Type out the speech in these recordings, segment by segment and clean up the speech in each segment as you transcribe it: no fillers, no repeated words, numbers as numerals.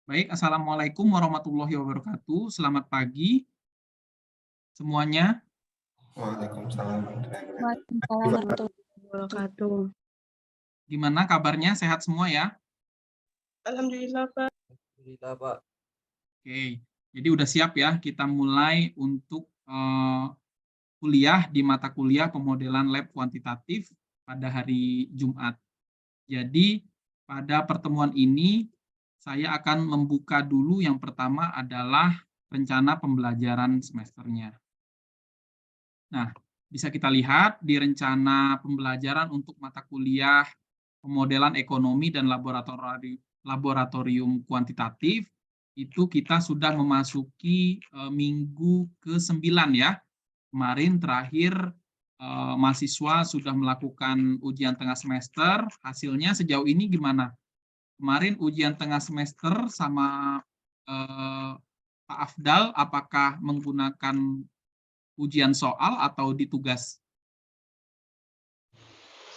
Baik, Assalamualaikum warahmatullahi wabarakatuh. Selamat pagi semuanya. Waalaikumsalam warahmatullahi wabarakatuh. Waalaikumsalam Gimana? warahmatullahi wabarakatuh. Gimana kabarnya? Sehat semua ya? Alhamdulillah, Pak. Alhamdulillah, Pak. Oke, jadi udah siap ya kita mulai untuk kuliah di mata kuliah pemodelan lab kuantitatif pada hari Jumat. Jadi pada pertemuan ini saya akan membuka dulu yang pertama adalah rencana pembelajaran semesternya. Nah, bisa kita lihat di rencana pembelajaran untuk mata kuliah pemodelan ekonomi dan laboratorium kuantitatif, itu kita sudah memasuki minggu ke-9 ya. Kemarin terakhir mahasiswa sudah melakukan ujian tengah semester, hasilnya sejauh ini gimana? Kemarin ujian tengah semester sama Pak Afdal, apakah menggunakan ujian soal atau di tugas?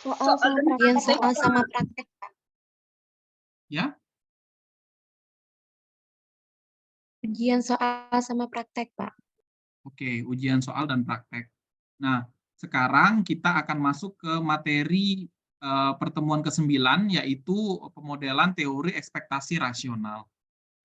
Soal sama Ujian praktek. soal sama praktek, Pak. Ya, Ujian soal sama praktek, Pak. oke, ujian soal dan praktek. Nah, sekarang kita akan masuk ke materi pertemuan ke-9, yaitu pemodelan teori ekspektasi rasional,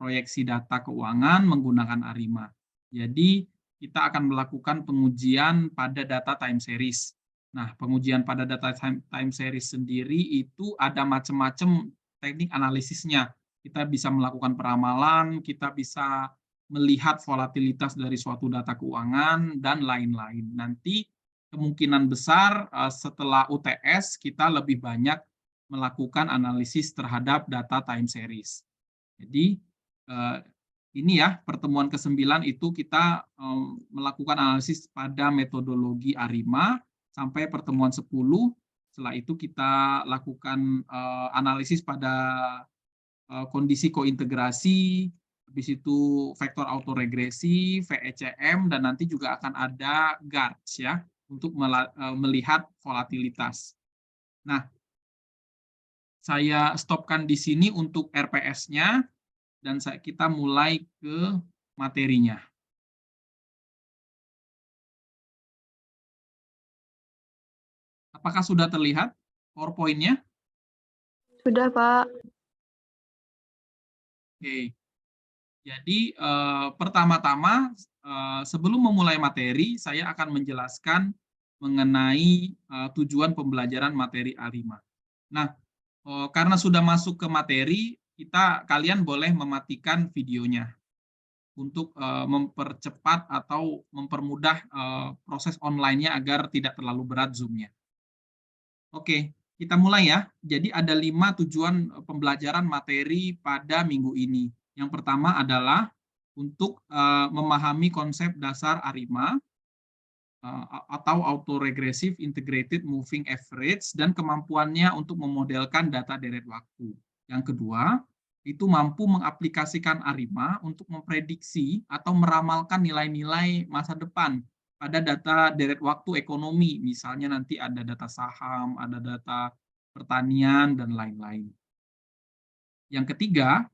proyeksi data keuangan menggunakan ARIMA. Jadi, kita akan melakukan pengujian pada data time series. Nah, pengujian pada data time series sendiri itu ada macam-macam teknik analisisnya. Kita bisa melakukan peramalan, kita bisa melihat volatilitas dari suatu data keuangan, dan lain-lain. Nanti kemungkinan besar setelah UTS kita lebih banyak melakukan analisis terhadap data time series. Jadi ini ya pertemuan ke-9 itu kita melakukan analisis pada metodologi ARIMA sampai pertemuan 10. Setelah itu kita lakukan analisis pada kondisi kointegrasi, habis itu vektor autoregresi, VECM, dan nanti juga akan ada GARCH ya untuk melihat volatilitas. Nah, saya stopkan di sini untuk RPS-nya dan kita mulai ke materinya. Apakah sudah terlihat PowerPoint-nya? Sudah, Pak. Oke. Jadi pertama-tama sebelum memulai materi, saya akan menjelaskan mengenai tujuan pembelajaran materi A5. Nah, karena sudah masuk ke materi, kalian boleh mematikan videonya untuk mempercepat atau mempermudah proses online-nya agar tidak terlalu berat Zoom-nya. Oke, kita mulai ya. Jadi ada 5 tujuan pembelajaran materi pada minggu ini. Yang pertama adalah untuk memahami konsep dasar ARIMA atau Autoregressive Integrated Moving Average dan kemampuannya untuk memodelkan data deret waktu. Yang kedua, itu mampu mengaplikasikan ARIMA untuk memprediksi atau meramalkan nilai-nilai masa depan pada data deret waktu ekonomi, misalnya nanti ada data saham, ada data pertanian, dan lain-lain. Yang ketiga,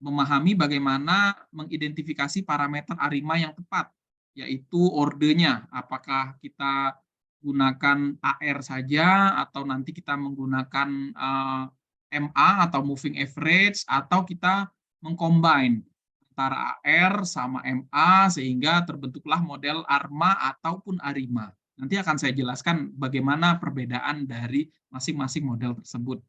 memahami bagaimana mengidentifikasi parameter ARIMA yang tepat, yaitu ordenya, apakah kita gunakan AR saja, atau nanti kita menggunakan MA atau moving average, atau kita mengcombine antara AR sama MA sehingga terbentuklah model ARMA ataupun ARIMA. Nanti akan saya jelaskan bagaimana perbedaan dari masing-masing model tersebut.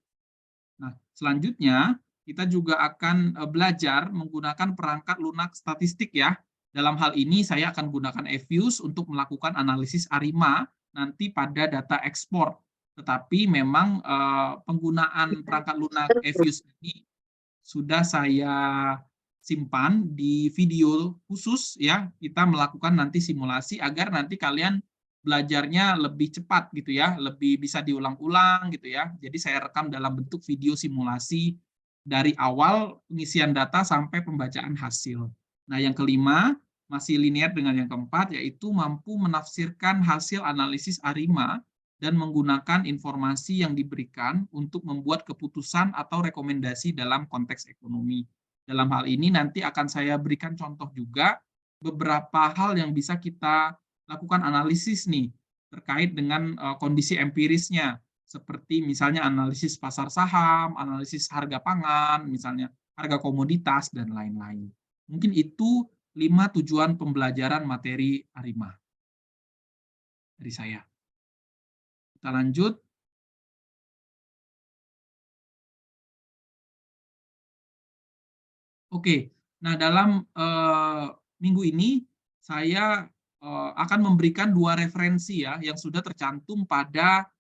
Nah, selanjutnya kita juga akan belajar menggunakan perangkat lunak statistik ya. Dalam hal ini saya akan gunakan EFUSE untuk melakukan analisis ARIMA nanti pada data ekspor. Tetapi memang penggunaan perangkat lunak EFUSE ini sudah saya simpan di video khusus ya. Kita melakukan nanti simulasi agar nanti kalian belajarnya lebih cepat gitu ya, lebih bisa diulang-ulang gitu ya. Jadi saya rekam dalam bentuk video simulasi dari awal pengisian data sampai pembacaan hasil. Nah, yang kelima masih linear dengan yang keempat, yaitu mampu menafsirkan hasil analisis ARIMA dan menggunakan informasi yang diberikan untuk membuat keputusan atau rekomendasi dalam konteks ekonomi. Dalam hal ini nanti akan saya berikan contoh juga beberapa hal yang bisa kita lakukan analisis nih terkait dengan kondisi empirisnya, seperti misalnya analisis pasar saham, analisis harga pangan, misalnya harga komoditas, dan lain-lain. Mungkin itu 5 tujuan pembelajaran materi ARIMA dari saya. Kita lanjut. Oke, nah dalam minggu ini saya akan memberikan 2 referensi ya yang sudah tercantum pada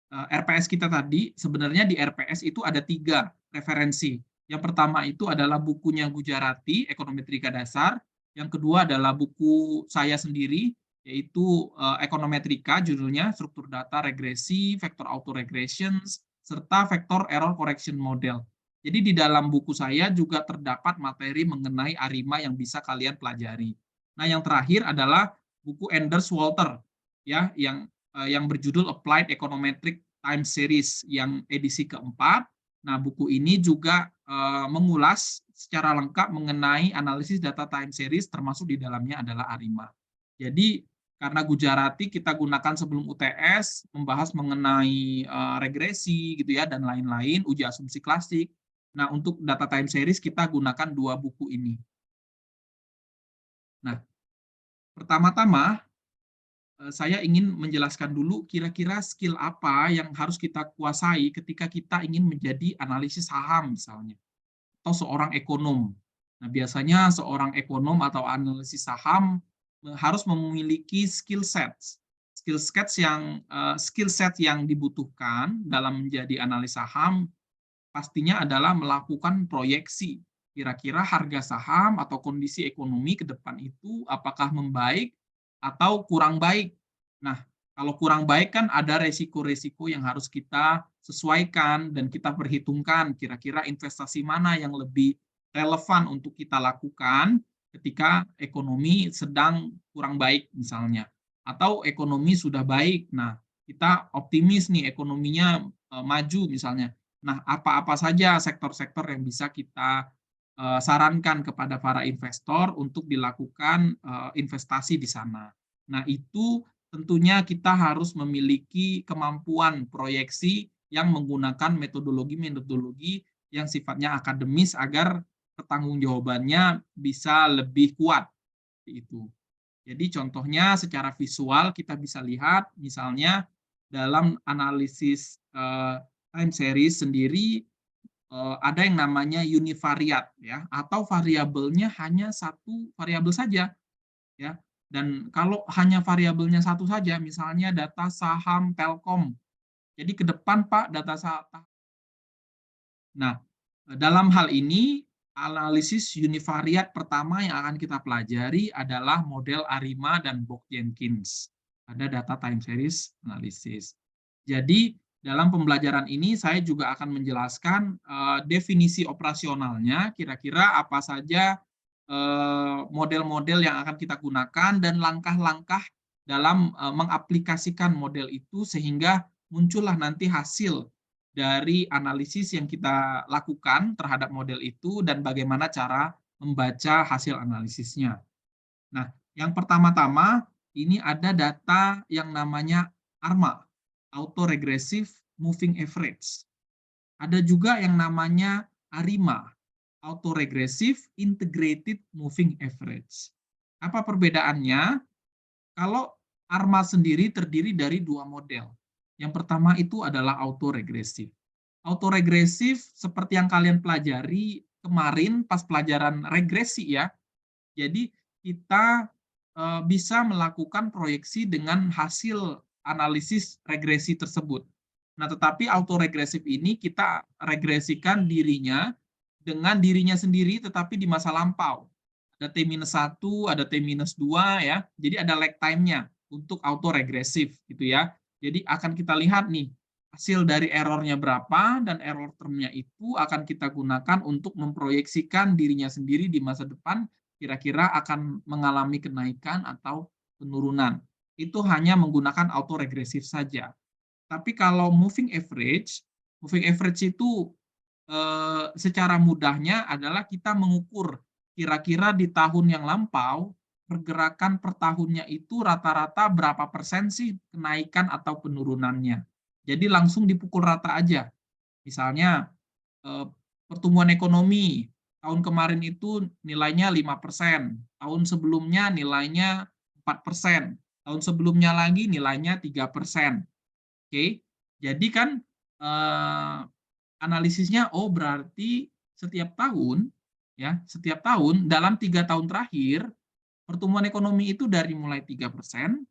RPS kita tadi. Sebenarnya di RPS itu ada 3 referensi. Yang pertama itu adalah bukunya Gujarati, Ekonometrika Dasar. Yang kedua adalah buku saya sendiri, yaitu Ekonometrika, judulnya Struktur Data Regresi, Vector Autoregressions, serta Vector Error Correction Model. Jadi di dalam buku saya juga terdapat materi mengenai ARIMA yang bisa kalian pelajari. Nah, yang terakhir adalah buku Anders Walter ya yang berjudul Applied Econometric Time Series yang edisi keempat. Nah, buku ini juga mengulas secara lengkap mengenai analisis data time series, termasuk di dalamnya adalah ARIMA. Jadi karena Gujarati kita gunakan sebelum UTS, membahas mengenai regresi gitu ya dan lain-lain, uji asumsi klasik. Nah, untuk data time series kita gunakan 2 buku ini. Nah, pertama-tama saya ingin menjelaskan dulu kira-kira skill apa yang harus kita kuasai ketika kita ingin menjadi analisis saham misalnya, atau seorang ekonom. Nah, biasanya seorang ekonom atau analisis saham harus memiliki skill set yang dibutuhkan dalam menjadi analis saham pastinya adalah melakukan proyeksi. Kira-kira harga saham atau kondisi ekonomi ke depan itu apakah membaik atau kurang baik. Nah, kalau kurang baik kan ada resiko-resiko yang harus kita sesuaikan dan kita perhitungkan kira-kira investasi mana yang lebih relevan untuk kita lakukan ketika ekonomi sedang kurang baik misalnya. Atau ekonomi sudah baik, nah kita optimis nih ekonominya maju misalnya. Nah, apa-apa saja sektor-sektor yang bisa kita sarankan kepada para investor untuk dilakukan investasi di sana. Nah, itu tentunya kita harus memiliki kemampuan proyeksi yang menggunakan metodologi-metodologi yang sifatnya akademis agar pertanggungjawabannya bisa lebih kuat. Itu. Jadi contohnya secara visual kita bisa lihat misalnya dalam analisis time series sendiri ada yang namanya univariat ya, atau variabelnya hanya satu variabel saja ya. Dan kalau hanya variabelnya satu saja, misalnya data saham Telkom. Jadi ke depan Pak data saham. Nah, dalam hal ini analisis univariat pertama yang akan kita pelajari adalah model ARIMA dan Bock-Jenkins. Ada data time series analysis. Jadi dalam pembelajaran ini saya juga akan menjelaskan definisi operasionalnya, kira-kira apa saja model-model yang akan kita gunakan dan langkah-langkah dalam mengaplikasikan model itu sehingga muncullah nanti hasil dari analisis yang kita lakukan terhadap model itu dan bagaimana cara membaca hasil analisisnya. Nah, yang pertama-tama ini ada data yang namanya ARMA, Autoregressive Moving Average. Ada juga yang namanya ARIMA, Autoregressive Integrated Moving Average. Apa perbedaannya? Kalau ARMA sendiri terdiri dari 2 model. Yang pertama itu adalah autoregresif. Autoregresif seperti yang kalian pelajari kemarin pas pelajaran regresi ya. Jadi kita bisa melakukan proyeksi dengan hasil analisis regresi tersebut. Nah, tetapi autoregresif ini kita regresikan dirinya dengan dirinya sendiri tetapi di masa lampau. Ada T-1, ada T-2 ya. Jadi ada lag time-nya untuk autoregresif gitu ya. Jadi akan kita lihat nih hasil dari errornya berapa dan error term-nya itu akan kita gunakan untuk memproyeksikan dirinya sendiri di masa depan kira-kira akan mengalami kenaikan atau penurunan. Itu hanya menggunakan autoregresif saja. Tapi kalau moving average itu secara mudahnya adalah kita mengukur kira-kira di tahun yang lampau pergerakan per tahunnya itu rata-rata berapa persen sih kenaikan atau penurunannya. Jadi langsung dipukul rata aja. Misalnya pertumbuhan ekonomi tahun kemarin itu nilainya 5%, tahun sebelumnya nilainya 4%, tahun sebelumnya lagi nilainya 3%. Oke, jadi kan analisisnya, oh berarti setiap tahun dalam 3 tahun terakhir pertumbuhan ekonomi itu dari mulai 3%,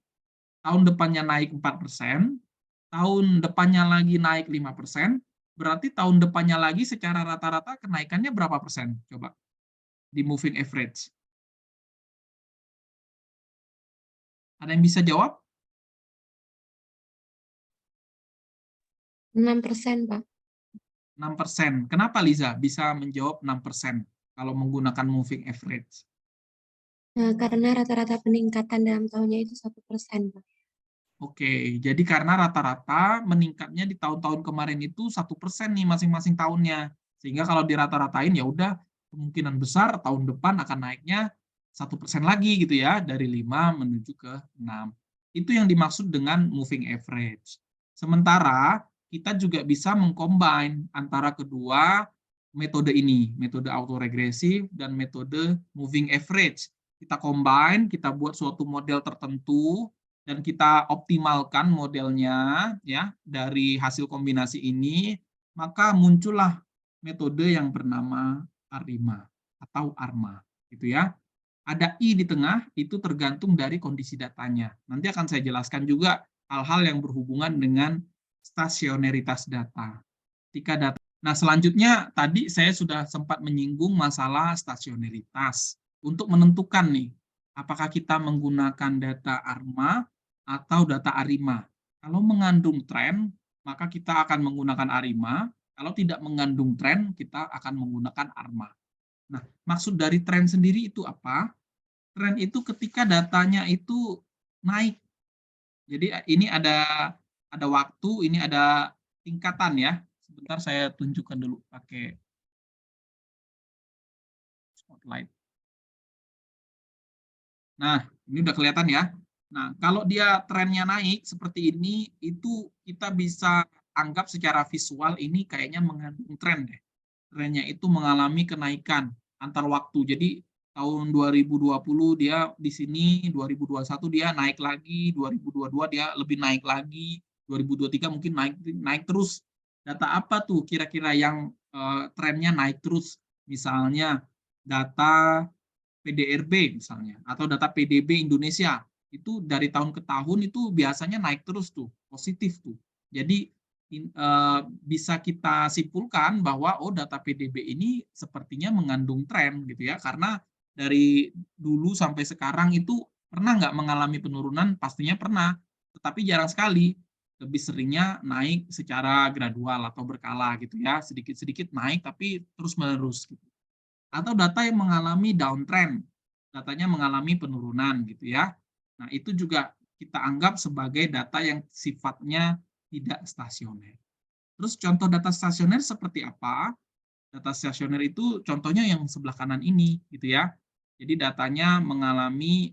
tahun depannya naik 4%, tahun depannya lagi naik 5%, berarti tahun depannya lagi secara rata-rata kenaikannya berapa persen? Coba di moving average. Ada yang bisa jawab? 6%, Pak. 6%. Kenapa Liza bisa menjawab 6% kalau menggunakan moving average? Nah, karena rata-rata peningkatan dalam tahunnya itu 1%, Pak. Oke, jadi karena rata-rata meningkatnya di tahun-tahun kemarin itu 1% nih masing-masing tahunnya. Sehingga kalau dirata-ratain ya udah kemungkinan besar tahun depan akan naiknya 1% lagi gitu ya, dari 5 menuju ke 6. Itu yang dimaksud dengan moving average. Sementara kita juga bisa mengcombine antara kedua metode ini, metode autoregresif dan metode moving average. Kita combine, kita buat suatu model tertentu dan kita optimalkan modelnya ya dari hasil kombinasi ini, maka muncullah metode yang bernama ARIMA atau ARMA gitu ya. Ada I di tengah, itu tergantung dari kondisi datanya. Nanti akan saya jelaskan juga hal-hal yang berhubungan dengan stasioneritas data. Nah, selanjutnya tadi saya sudah sempat menyinggung masalah stasioneritas. Untuk menentukan nih, apakah kita menggunakan data ARMA atau data ARIMA. Kalau mengandung tren, maka kita akan menggunakan ARIMA. Kalau tidak mengandung tren, kita akan menggunakan ARMA. Nah, maksud dari tren sendiri itu apa? Tren itu ketika datanya itu naik. Jadi ini ada waktu, ini ada tingkatan ya. Sebentar saya tunjukkan dulu pakai spotlight. Nah, ini udah kelihatan ya. Nah, kalau dia trennya naik seperti ini, itu kita bisa anggap secara visual ini kayaknya mengandung tren deh. Trennya itu mengalami kenaikan antar waktu. Jadi tahun 2020 dia di sini, 2021 dia naik lagi, 2022 dia lebih naik lagi, 2023 mungkin naik terus. Data apa tuh kira-kira yang trennya naik terus? Misalnya data PDRB misalnya, atau data PDB Indonesia, itu dari tahun ke tahun itu biasanya naik terus tuh, positif tuh. Jadi bisa kita simpulkan bahwa oh data PDB ini sepertinya mengandung tren gitu ya, karena dari dulu sampai sekarang itu pernah nggak mengalami penurunan? Pastinya pernah, tetapi jarang sekali. Lebih seringnya naik secara gradual atau berkala gitu ya, sedikit-sedikit naik tapi terus-menerus gitu. Atau data yang mengalami downtrend, datanya mengalami penurunan gitu ya. Nah, itu juga kita anggap sebagai data yang sifatnya tidak stasioner. Terus contoh data stasioner seperti apa? Data stasioner itu contohnya yang sebelah kanan ini gitu ya. Jadi datanya mengalami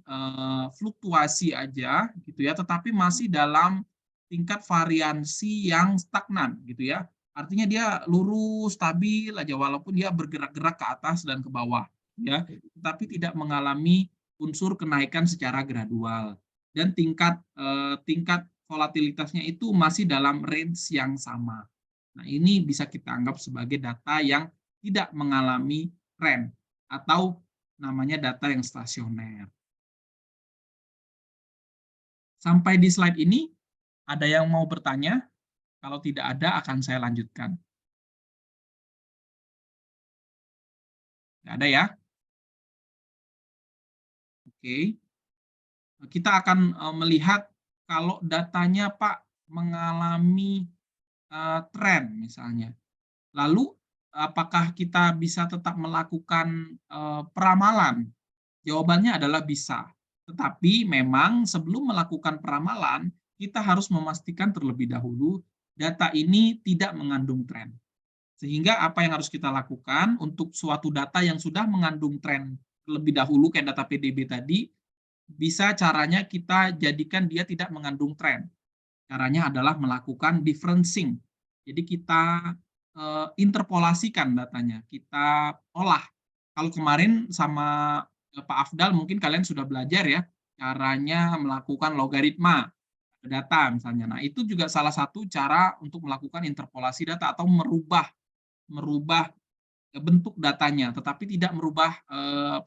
fluktuasi aja gitu ya, tetapi masih dalam tingkat variansi yang stagnan gitu ya. Artinya dia lurus, stabil aja walaupun dia bergerak-gerak ke atas dan ke bawah ya, tetapi tidak mengalami unsur kenaikan secara gradual dan tingkat volatilitasnya itu masih dalam range yang sama. Nah, ini bisa kita anggap sebagai data yang tidak mengalami tren atau namanya data yang stasioner. Sampai di slide ini, ada yang mau bertanya? Kalau tidak ada, akan saya lanjutkan. Tidak ada ya? Oke. Kita akan melihat kalau datanya Pak mengalami tren misalnya. Lalu apakah kita bisa tetap melakukan peramalan? Jawabannya adalah bisa. Tetapi memang sebelum melakukan peramalan, kita harus memastikan terlebih dahulu data ini tidak mengandung tren. Sehingga apa yang harus kita lakukan untuk suatu data yang sudah mengandung tren lebih dahulu, kayak data PDB tadi, bisa caranya kita jadikan dia tidak mengandung tren. Caranya adalah melakukan differencing. Jadi kita interpolasikan datanya, kita olah. Kalau kemarin sama Pak Afdal mungkin kalian sudah belajar ya, caranya melakukan logaritma data misalnya. Nah, itu juga salah satu cara untuk melakukan interpolasi data atau merubah bentuk datanya, tetapi tidak merubah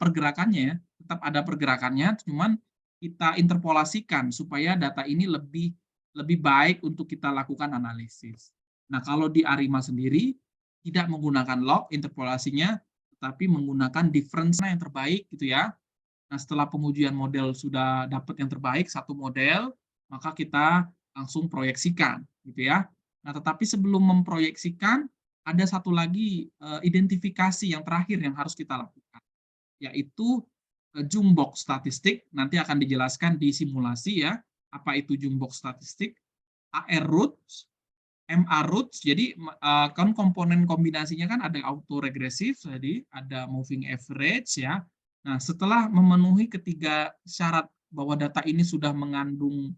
pergerakannya ya. Tetap ada pergerakannya, cuman kita interpolasikan supaya data ini lebih baik untuk kita lakukan analisis. Nah, kalau di ARIMA sendiri tidak menggunakan log interpolasinya, tetapi menggunakan difference yang terbaik gitu ya. Nah, setelah pengujian model sudah dapat yang terbaik satu model, maka kita langsung proyeksikan gitu ya. Nah, tetapi sebelum memproyeksikan ada satu lagi identifikasi yang terakhir yang harus kita lakukan, yaitu Jungbox statistik. Nanti akan dijelaskan di simulasi ya, apa itu Jungbox statistik, AR roots, MR roots. Jadi kan komponen kombinasinya kan ada autoregressive, jadi ada moving average ya. Nah, setelah memenuhi ketiga syarat bahwa data ini sudah mengandung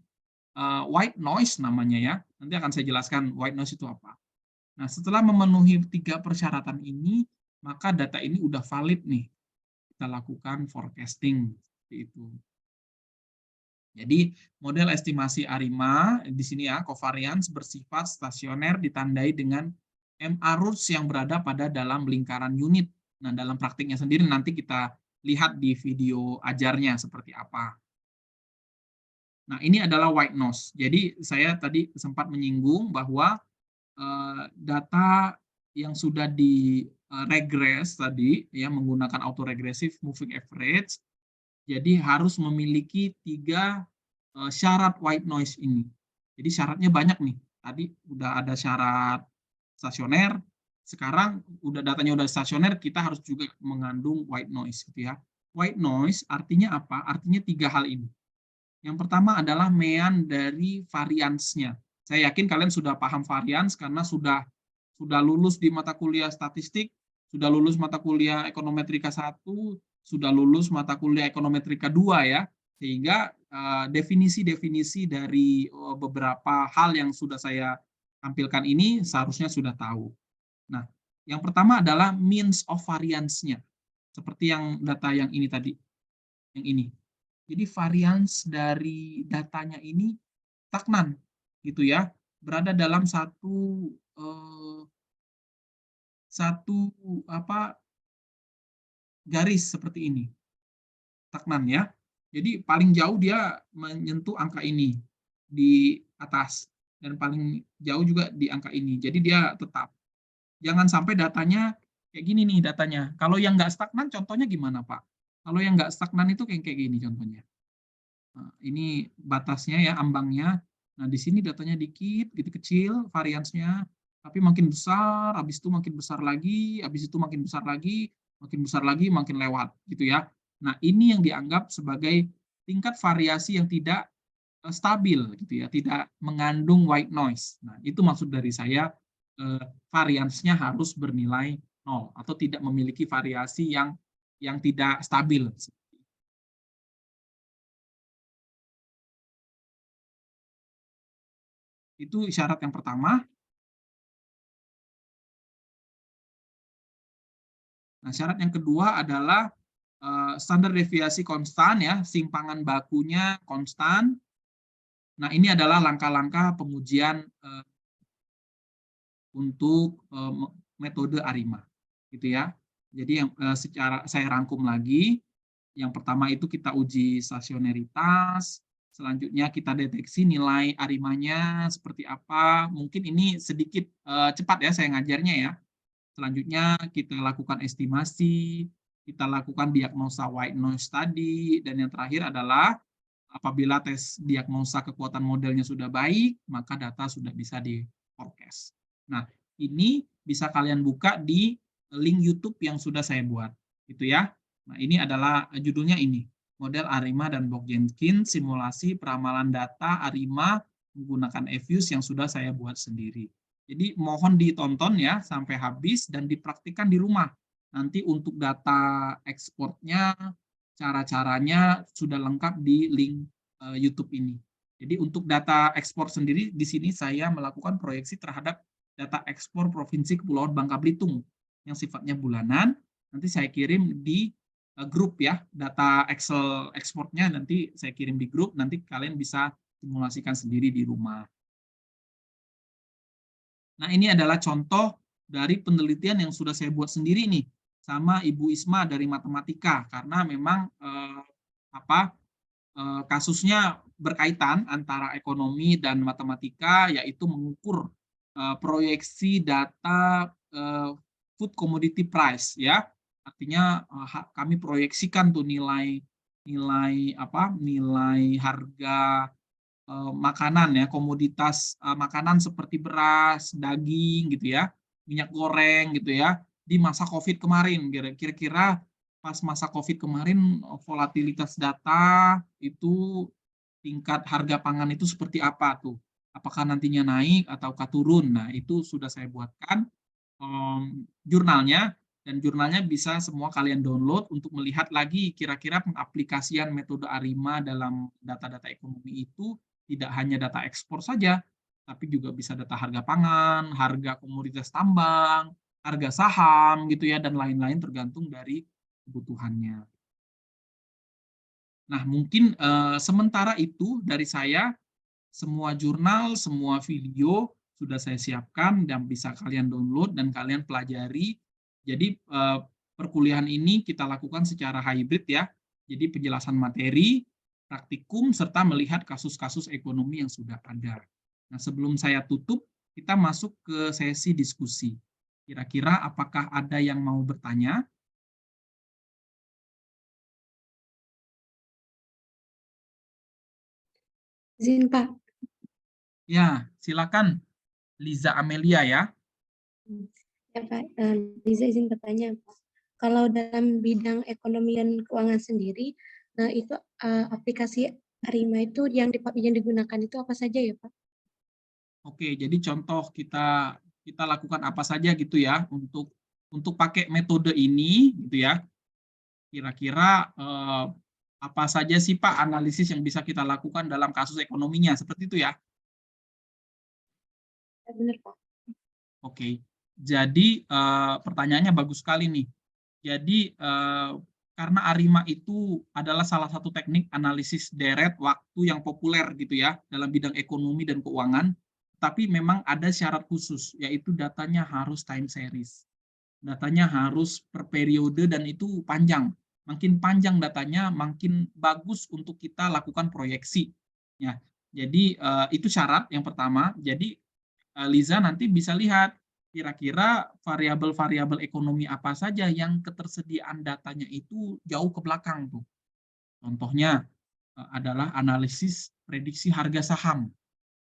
white noise namanya ya, nanti akan saya jelaskan white noise itu apa. Nah, setelah memenuhi 3 persyaratan ini, maka data ini udah valid nih. Kita lakukan forecasting seperti itu. Jadi, model estimasi ARIMA di sini ya, covariance bersifat stasioner ditandai dengan MR roots yang berada pada dalam lingkaran unit. Nah, dalam praktiknya sendiri nanti kita lihat di video ajarnya seperti apa. Nah, ini adalah white noise. Jadi, saya tadi sempat menyinggung bahwa data yang sudah di regres tadi ya menggunakan autoregressive moving average, jadi harus memiliki 3 syarat white noise ini. Jadi syaratnya banyak nih. Tadi udah ada syarat stasioner, sekarang udah datanya udah stasioner, kita harus juga mengandung white noise gitu ya. White noise artinya apa? Artinya 3 hal ini. Yang pertama adalah mean dari variansnya. Saya yakin kalian sudah paham varians karena sudah lulus di mata kuliah statistik, sudah lulus mata kuliah ekonometrika 1, sudah lulus mata kuliah ekonometrika 2 ya. Sehingga definisi-definisi dari beberapa hal yang sudah saya tampilkan ini seharusnya sudah tahu. Nah, yang pertama adalah means of variance-nya. Seperti yang data yang ini tadi. Yang ini. Jadi varians dari datanya ini stagnan gitu ya, berada dalam satu garis seperti ini, stagnan ya. Jadi paling jauh dia menyentuh angka ini di atas dan paling jauh juga di angka ini. Jadi dia tetap. Jangan sampai datanya kayak gini nih datanya. Kalau yang nggak stagnan contohnya gimana Pak? Kalau yang nggak stagnan itu kayak gini contohnya. Nah, ini batasnya ya, ambangnya. Nah, di sini datanya dikit, gitu kecil, variansnya, tapi makin besar, habis itu makin besar lagi, habis itu makin besar lagi, makin lewat, gitu ya. Nah, ini yang dianggap sebagai tingkat variasi yang tidak stabil, gitu ya, tidak mengandung white noise. Nah, itu maksud dari saya, variansnya harus bernilai 0, atau tidak memiliki variasi yang tidak stabil. Itu syarat yang pertama. Nah, syarat yang kedua adalah standar deviasi konstan ya, simpangan bakunya konstan. Nah, ini adalah langkah-langkah pengujian untuk metode ARIMA, gitu ya. Jadi yang secara saya rangkum lagi, yang pertama itu kita uji stasioneritas, selanjutnya kita deteksi nilai ARIMA-nya seperti apa. Mungkin ini sedikit cepat ya saya ngajarnya ya. Selanjutnya kita lakukan estimasi, kita lakukan diagnosa white noise tadi, dan yang terakhir adalah apabila tes diagnosa kekuatan modelnya sudah baik, maka data sudah bisa di forecast. Nah, ini bisa kalian buka di link YouTube yang sudah saya buat, gitu ya. Nah, ini adalah judulnya ini, model ARIMA dan Bock-Jenkins, simulasi peramalan data ARIMA menggunakan eFuse yang sudah saya buat sendiri. Jadi mohon ditonton ya sampai habis dan dipraktikkan di rumah. Nanti untuk data ekspornya, cara-caranya sudah lengkap di link YouTube ini. Jadi untuk data ekspor sendiri, di sini saya melakukan proyeksi terhadap data ekspor Provinsi Kepulauan Bangka Belitung yang sifatnya bulanan. Nanti saya kirim di grup ya, data Excel ekspornya nanti saya kirim di grup, nanti kalian bisa simulasikan sendiri di rumah. Nah, ini adalah contoh dari penelitian yang sudah saya buat sendiri nih sama Ibu Isma dari matematika, karena memang kasusnya berkaitan antara ekonomi dan matematika, yaitu mengukur proyeksi data food commodity price ya. Artinya kami proyeksikan tuh nilai harga makanan ya, komoditas makanan seperti beras, daging gitu ya, minyak goreng gitu ya, di masa COVID kemarin. Kira-kira pas masa COVID kemarin volatilitas data itu tingkat harga pangan itu seperti apa tuh? Apakah nantinya naik ataukah turun? Nah, itu sudah saya buatkan jurnalnya, dan jurnalnya bisa semua kalian download untuk melihat lagi kira-kira pengaplikasian metode ARIMA dalam data-data ekonomi itu tidak hanya data ekspor saja, tapi juga bisa data harga pangan, harga komoditas tambang, harga saham gitu ya, dan lain-lain tergantung dari kebutuhannya. Nah, mungkin sementara itu dari saya, semua jurnal, semua video sudah saya siapkan dan bisa kalian download dan kalian pelajari. Jadi perkuliahan ini kita lakukan secara hybrid ya. Jadi penjelasan materi, praktikum, serta melihat kasus-kasus ekonomi yang sudah ada. Nah, sebelum saya tutup, kita masuk ke sesi diskusi. Kira-kira apakah ada yang mau bertanya? Izin Pak. Ya, silakan Liza Amelia ya. Ya Pak, Liza izin bertanya Pak. Kalau dalam bidang ekonomi dan keuangan sendiri, itu aplikasi ARIMA itu yang digunakan itu apa saja ya Pak? Oke, jadi contoh kita lakukan apa saja gitu ya untuk pakai metode ini gitu ya. Kira-kira apa saja sih Pak analisis yang bisa kita lakukan dalam kasus ekonominya, seperti itu ya? Ya, benar Pak. Oke, jadi pertanyaannya bagus sekali nih. Jadi karena ARIMA itu adalah salah satu teknik analisis deret waktu yang populer gitu ya dalam bidang ekonomi dan keuangan, tapi memang ada syarat khusus, yaitu datanya harus time series. Datanya harus per periode dan itu panjang. Makin panjang datanya, makin bagus untuk kita lakukan proyeksi. Ya, jadi itu syarat yang pertama. Jadi Liza nanti bisa lihat kira-kira variabel-variabel ekonomi apa saja yang ketersediaan datanya itu jauh ke belakang tuh. Contohnya adalah analisis prediksi harga saham.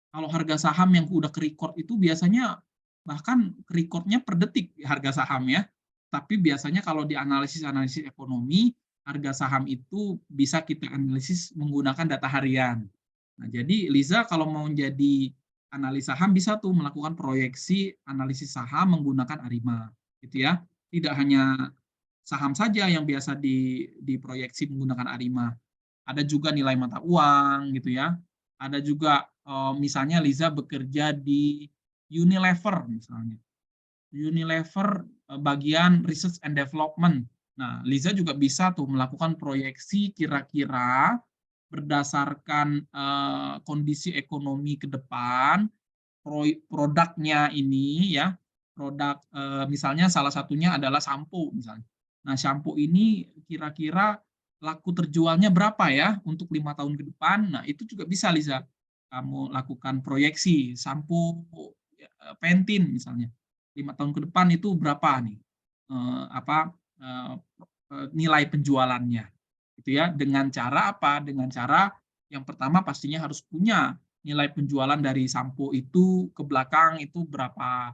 Kalau harga saham yang udah ke-record itu biasanya bahkan ke-recordnya per detik harga saham ya. Tapi biasanya kalau di analisis ekonomi, harga saham itu bisa kita analisis menggunakan data harian. Nah, jadi Liza kalau mau jadi analis saham bisa tuh melakukan proyeksi analisis saham menggunakan ARIMA, gitu ya. Tidak hanya saham saja yang biasa diproyeksi menggunakan ARIMA. Ada juga nilai mata uang, gitu ya. Ada juga misalnya Liza bekerja di Unilever misalnya. Unilever bagian research and development. Nah, Liza juga bisa tuh melakukan proyeksi kira-kira berdasarkan kondisi ekonomi ke depan, produknya ini ya, produk misalnya salah satunya adalah sampo misalnya. Nah, sampo ini kira-kira laku terjualnya berapa ya untuk 5 tahun ke depan. Nah, itu juga bisa Liza kamu lakukan proyeksi sampo Pantene misalnya. 5 tahun ke depan itu berapa nih nilai penjualannya. Gitu ya, dengan cara apa? Dengan cara yang pertama pastinya harus punya nilai penjualan dari sampo itu ke belakang itu berapa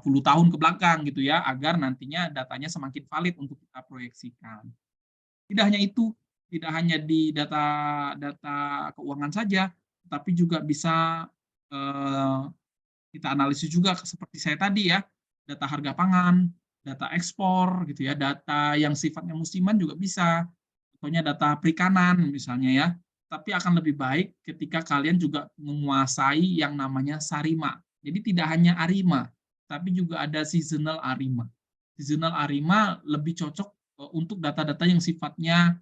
puluh tahun ke belakang gitu ya, agar nantinya datanya semakin valid untuk kita proyeksikan. Tidak hanya itu, tidak hanya di data keuangan saja, tapi juga bisa Kita analisis juga seperti saya tadi ya, data harga pangan, data ekspor gitu ya, data yang sifatnya musiman juga bisa. Contohnya data perikanan misalnya ya. Tapi akan lebih baik ketika kalian juga menguasai yang namanya sarima. Jadi tidak hanya arima, tapi juga ada seasonal arima. Seasonal arima lebih cocok untuk data-data yang sifatnya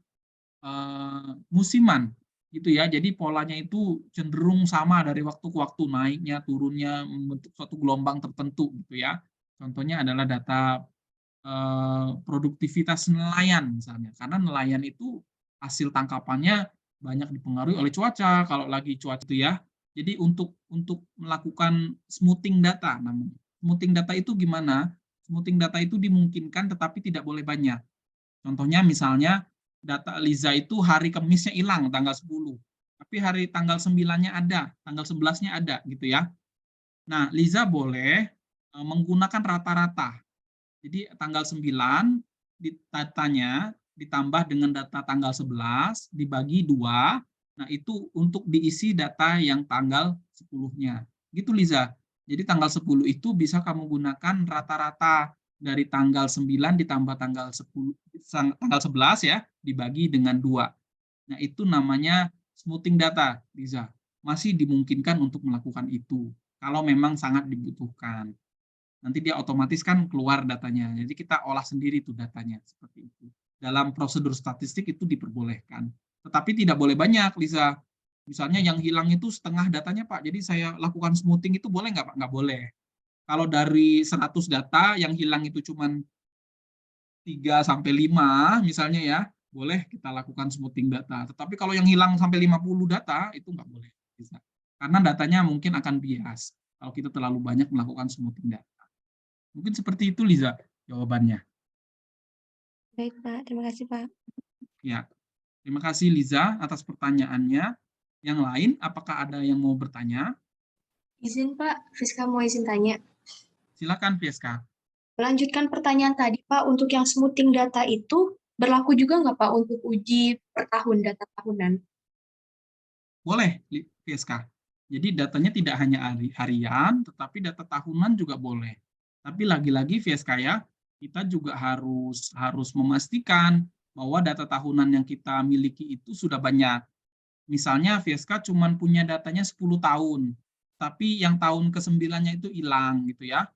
musiman gitu ya. Jadi polanya itu cenderung sama dari waktu ke waktu, naiknya, turunnya, membentuk suatu gelombang tertentu gitu ya. Contohnya adalah data produktivitas nelayan misalnya, karena nelayan itu hasil tangkapannya banyak dipengaruhi oleh cuaca. Kalau lagi cuaca itu ya, jadi untuk melakukan smoothing data namanya. Smoothing data itu gimana? Smoothing data itu dimungkinkan tetapi tidak boleh banyak. Contohnya misalnya data Liza itu hari Kamisnya hilang tanggal 10, tapi hari tanggal 9-nya ada, tanggal 11-nya ada gitu ya. Nah, Liza boleh menggunakan rata-rata. Jadi tanggal 9 datanya ditambah dengan data tanggal 11 dibagi 2. Nah, itu untuk diisi data yang tanggal 10-nya. Gitu Liza. Jadi tanggal 10 itu bisa kamu gunakan rata-rata dari tanggal 9 ditambah tanggal 11 ya, dibagi dengan 2. Nah, itu namanya smoothing data, Liza. Masih dimungkinkan untuk melakukan itu kalau memang sangat dibutuhkan. Nanti dia otomatis kan keluar datanya. Jadi kita olah sendiri tuh datanya seperti itu. Dalam prosedur statistik itu diperbolehkan. Tetapi tidak boleh banyak, Lisa. Misalnya yang hilang itu setengah datanya, Pak. Jadi saya lakukan smoothing itu boleh nggak, Pak? Nggak boleh. Kalau dari 100 data yang hilang itu cuma 3 sampai 5 misalnya ya, boleh kita lakukan smoothing data. Tetapi kalau yang hilang sampai 50 data itu nggak boleh, bisa. Karena datanya mungkin akan bias kalau kita terlalu banyak melakukan smoothing data. Mungkin seperti itu, Liza, jawabannya. Baik, Pak. Terima kasih, Pak. Ya, terima kasih, Liza, atas pertanyaannya. Yang lain, apakah ada yang mau bertanya? Izin, Pak. Fiska mau izin tanya. Silakan, Fiska. Melanjutkan pertanyaan tadi, Pak. Untuk yang smoothing data itu berlaku juga nggak, Pak, untuk uji per tahun, data tahunan? Boleh, Fiska. Jadi datanya tidak hanya harian, tetapi data tahunan juga boleh. Tapi lagi-lagi Fiska ya, kita juga harus memastikan bahwa data tahunan yang kita miliki itu sudah banyak. Misalnya Fiska cuma punya datanya 10 tahun, tapi yang tahun ke-9-nya itu hilang gitu ya.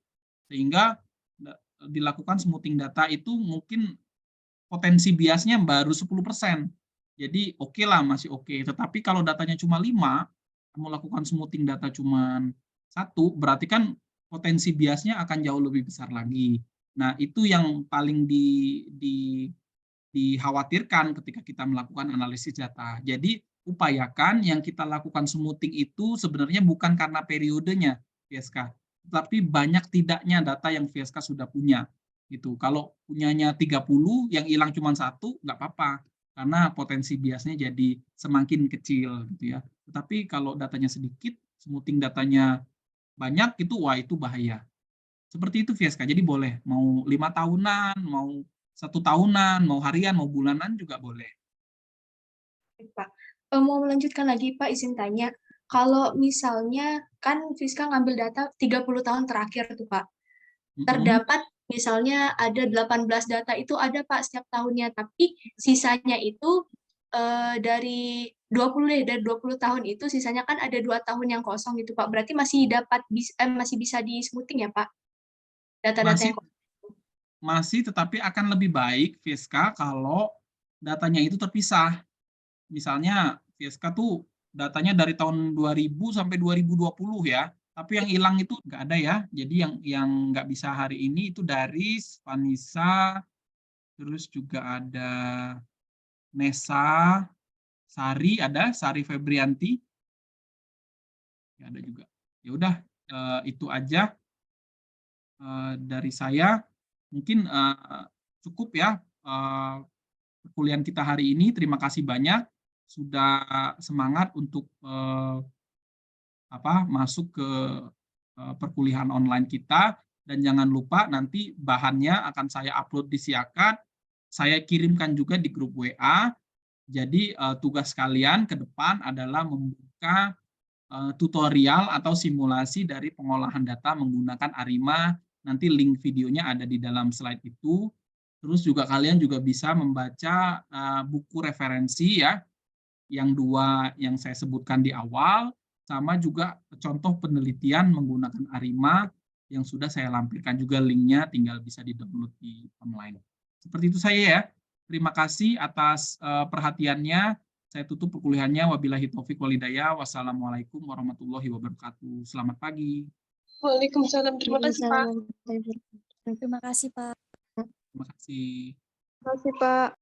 Sehingga dilakukan smoothing data itu mungkin potensi biasnya baru 10%. Jadi oke lah, masih oke. Tetapi kalau datanya cuma 5, kamu lakukan smoothing data cuma 1, berarti kan potensi biasnya akan jauh lebih besar lagi. Nah, itu yang paling dikhawatirkan ketika kita melakukan analisis data. Jadi, upayakan yang kita lakukan smoothing itu sebenarnya bukan karena periodenya, VSK, tetapi banyak tidaknya data yang VSK sudah punya. Gitu. Kalau punyanya 30, yang hilang cuma 1, nggak apa-apa. Karena potensi biasnya jadi semakin kecil. Gitu ya. Tetapi kalau datanya sedikit, smoothing datanya banyak, wah itu bahaya. Seperti itu VSK. Jadi boleh, mau 5 tahunan, mau 1 tahunan, mau harian, mau bulanan juga boleh. Pak, mau melanjutkan lagi, Pak, izin tanya. Kalau misalnya, kan Fiska ngambil data 30 tahun terakhir tuh, Pak. Terdapat misalnya ada 18 data itu ada, Pak, setiap tahunnya. Tapi sisanya itu dari 20 tahun itu, sisanya kan ada 2 tahun yang kosong gitu, Pak. Berarti masih masih bisa di smoothing ya, Pak? Data-data yang kosong. Masih, tetapi akan lebih baik Fiska kalau datanya itu terpisah. Misalnya Fiska tuh datanya dari tahun 2000 sampai 2020 ya, tapi yang hilang itu nggak ada ya. Jadi yang nggak bisa hari ini itu dari Vanessa, terus juga ada Nesa, Sari ada, Sari Febrianti, ya ada juga. Ya udah, itu aja dari saya. Mungkin cukup ya perkuliahan kita hari ini. Terima kasih banyak sudah semangat untuk masuk ke perkuliahan online kita, dan jangan lupa nanti bahannya akan saya upload di Siakat, saya kirimkan juga di grup WA. Jadi tugas kalian ke depan adalah membuka tutorial atau simulasi dari pengolahan data menggunakan Arima. Nanti link videonya ada di dalam slide itu. Terus juga kalian juga bisa membaca buku referensi ya, yang 2 yang saya sebutkan di awal, sama juga contoh penelitian menggunakan Arima yang sudah saya lampirkan juga linknya, tinggal bisa di-download di online. Seperti itu saya ya. Terima kasih atas perhatiannya. Saya tutup perkuliahannya. Wabillahi taufiq walhidayah. Wassalamualaikum warahmatullahi wabarakatuh. Selamat pagi. Waalaikumsalam. Terima kasih, Pak. Waalaikumsalam warahmatullahi wabarakatuh. Terima kasih, Pak. Terima kasih. Terima kasih, Pak.